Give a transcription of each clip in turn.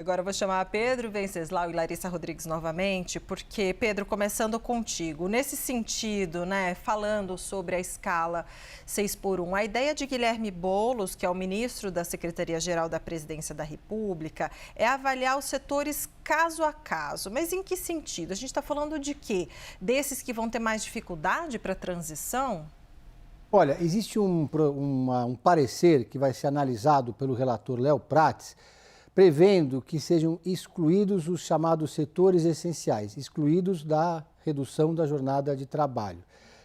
Agora eu vou chamar Pedro Venceslau e Larissa Rodrigues novamente, porque, Pedro, começando contigo, nesse sentido, né, falando sobre a escala 6x1, a ideia de Guilherme Boulos, que é o ministro da Secretaria-Geral da Presidência da República, é avaliar os setores caso a caso. Mas em que sentido? A gente está falando de quê? Desses que vão ter mais dificuldade para a transição? Olha, existe um parecer que vai ser analisado pelo relator Léo Prates, prevendo que sejam excluídos os chamados setores essenciais, excluídos da redução da jornada de trabalho.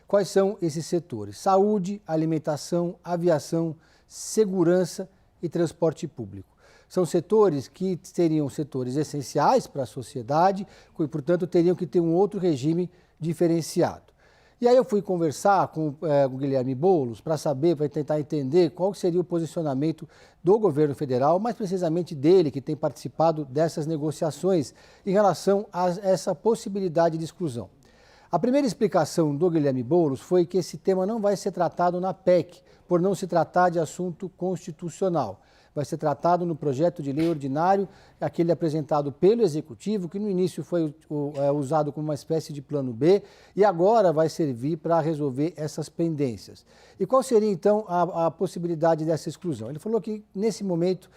Quais são esses setores? Saúde, alimentação, aviação, segurança e transporte público. São setores que seriam setores essenciais para a sociedade e, portanto, teriam que ter um outro regime diferenciado. E aí eu fui conversar com o Guilherme Boulos para saber, para tentar entender qual seria o posicionamento do governo federal, mais precisamente dele, que tem participado dessas negociações em relação a essa possibilidade de exclusão. A primeira explicação do Guilherme Boulos foi que esse tema não vai ser tratado na PEC, por não se tratar de assunto constitucional. Vai ser tratado no projeto de lei ordinário, aquele apresentado pelo Executivo, que no início foi usado como uma espécie de plano B e agora vai servir para resolver essas pendências. E qual seria, então, a possibilidade dessa exclusão? Ele falou que, nesse momento,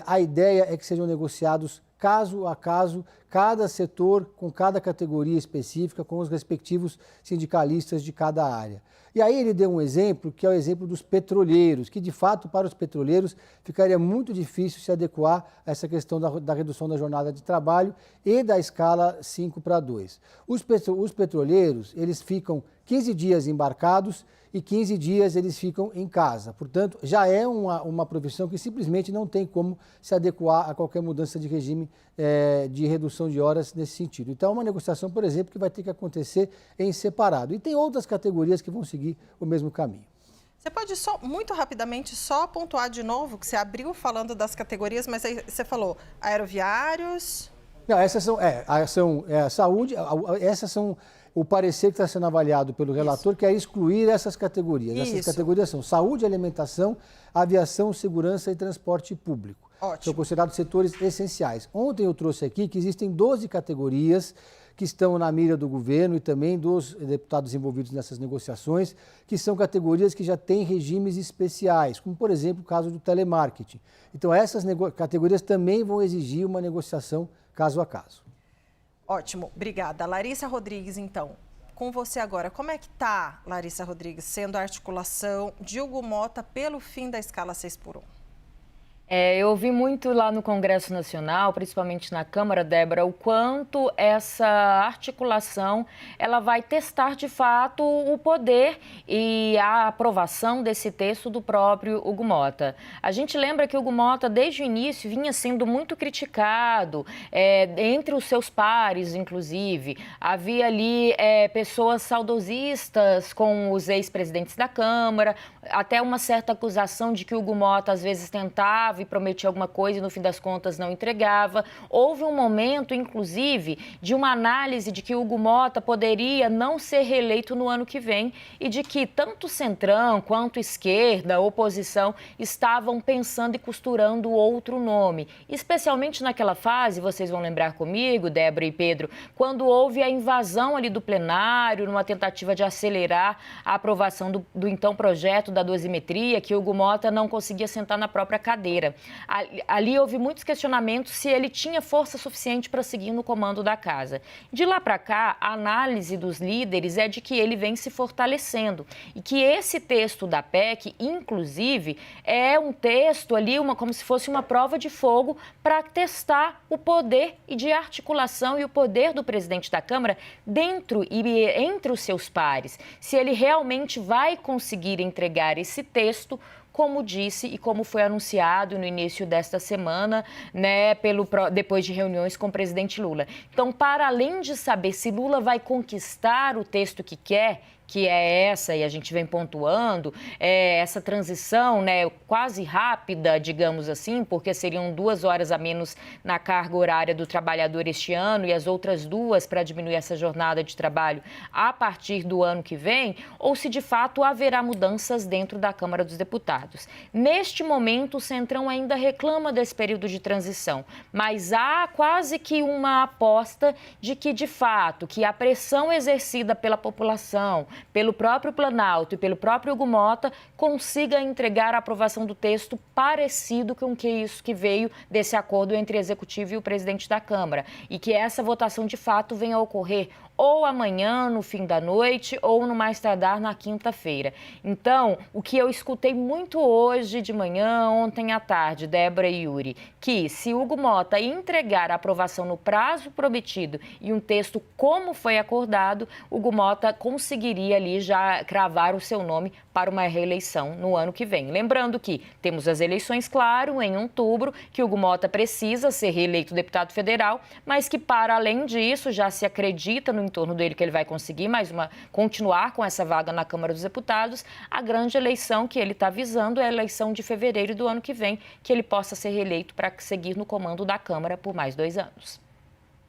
a ideia é que sejam negociados caso a caso, cada setor com cada categoria específica, com os respectivos sindicalistas de cada área. E aí ele deu um exemplo, que é o exemplo dos petroleiros, que de fato para os petroleiros ficaria muito difícil se adequar a essa questão da redução da jornada de trabalho e da escala 5x2. Os petroleiros, eles ficam 15 dias embarcados e 15 dias eles ficam em casa. Portanto, já é uma profissão que simplesmente não tem como se adequar a qualquer mudança de regime de redução de horas nesse sentido. Então, é uma negociação, por exemplo, que vai ter que acontecer em separado. E tem outras categorias que vão seguir o mesmo caminho. Você pode só, muito rapidamente, só pontuar de novo, que você abriu falando das categorias, mas aí você falou aeroviários... Não, essas são saúde, essas são o parecer que está sendo avaliado pelo relator, que é excluir essas categorias. Essas categorias são saúde, alimentação, aviação, segurança e transporte público. Ótimo. São considerados setores essenciais. Ontem eu trouxe aqui que existem 12 categorias que estão na mira do governo e também dos deputados envolvidos nessas negociações, que são categorias que já têm regimes especiais, como, por exemplo, o caso do telemarketing. Então, essas categorias também vão exigir uma negociação caso a caso. Ótimo, obrigada. Larissa Rodrigues, então, com você agora. Como é que está, Larissa Rodrigues, sendo a articulação de Hugo Motta pelo fim da escala 6x1? Eu ouvi muito lá no Congresso Nacional, principalmente na Câmara, Débora, o quanto essa articulação ela vai testar de fato o poder e a aprovação desse texto do próprio Hugo Motta. A gente lembra que o Hugo Motta, desde o início, vinha sendo muito criticado, entre os seus pares, inclusive. Havia ali pessoas saudosistas com os ex-presidentes da Câmara, até uma certa acusação de que o Hugo Motta às vezes tentava e prometia alguma coisa e no fim das contas não entregava. Houve um momento, inclusive, de uma análise de que o Hugo Motta poderia não ser reeleito no ano que vem e de que tanto Centrão quanto esquerda, oposição, estavam pensando e costurando outro nome. Especialmente naquela fase, vocês vão lembrar comigo, Débora e Pedro, quando houve a invasão ali do plenário, numa tentativa de acelerar a aprovação do então projeto da dosimetria, que o Hugo Motta não conseguia sentar na própria cadeira. Ali houve muitos questionamentos se ele tinha força suficiente para seguir no comando da casa. De lá para cá, a análise dos líderes é de que ele vem se fortalecendo e que esse texto da PEC, inclusive, é um texto ali, como se fosse uma prova de fogo para testar o poder e de articulação e o poder do presidente da Câmara dentro e entre os seus pares. Se ele realmente vai conseguir entregar esse texto, como disse e como foi anunciado no início desta semana, né, depois de reuniões com o presidente Lula. Então, para além de saber se Lula vai conquistar o texto que quer, que é essa, e a gente vem pontuando, essa transição, né, quase rápida, digamos assim, porque seriam 2 horas a menos na carga horária do trabalhador este ano e as outras 2 para diminuir essa jornada de trabalho a partir do ano que vem, ou se de fato haverá mudanças dentro da Câmara dos Deputados. Neste momento, o Centrão ainda reclama desse período de transição, mas há quase que uma aposta de que, de fato, que a pressão exercida pela população, pelo próprio Planalto e pelo próprio Hugo Mota consiga entregar a aprovação do texto parecido com que isso que veio desse acordo entre o Executivo e o presidente da Câmara, e que essa votação, de fato, venha a ocorrer ou amanhã, no fim da noite, ou no mais tardar na quinta-feira. Então, o que eu escutei muito hoje de manhã, ontem à tarde, Débora e Yuri, que se Hugo Mota entregar a aprovação no prazo prometido e um texto como foi acordado, Hugo Mota conseguiria ali já cravar o seu nome para uma reeleição no ano que vem. Lembrando que temos as eleições, claro, em outubro, que Hugo Mota precisa ser reeleito deputado federal, mas que, para além disso, já se acredita no entorno dele que ele vai conseguir continuar com essa vaga na Câmara dos Deputados. A grande eleição que ele está visando é a eleição de fevereiro do ano que vem, que ele possa ser reeleito para seguir no comando da Câmara por mais 2 anos.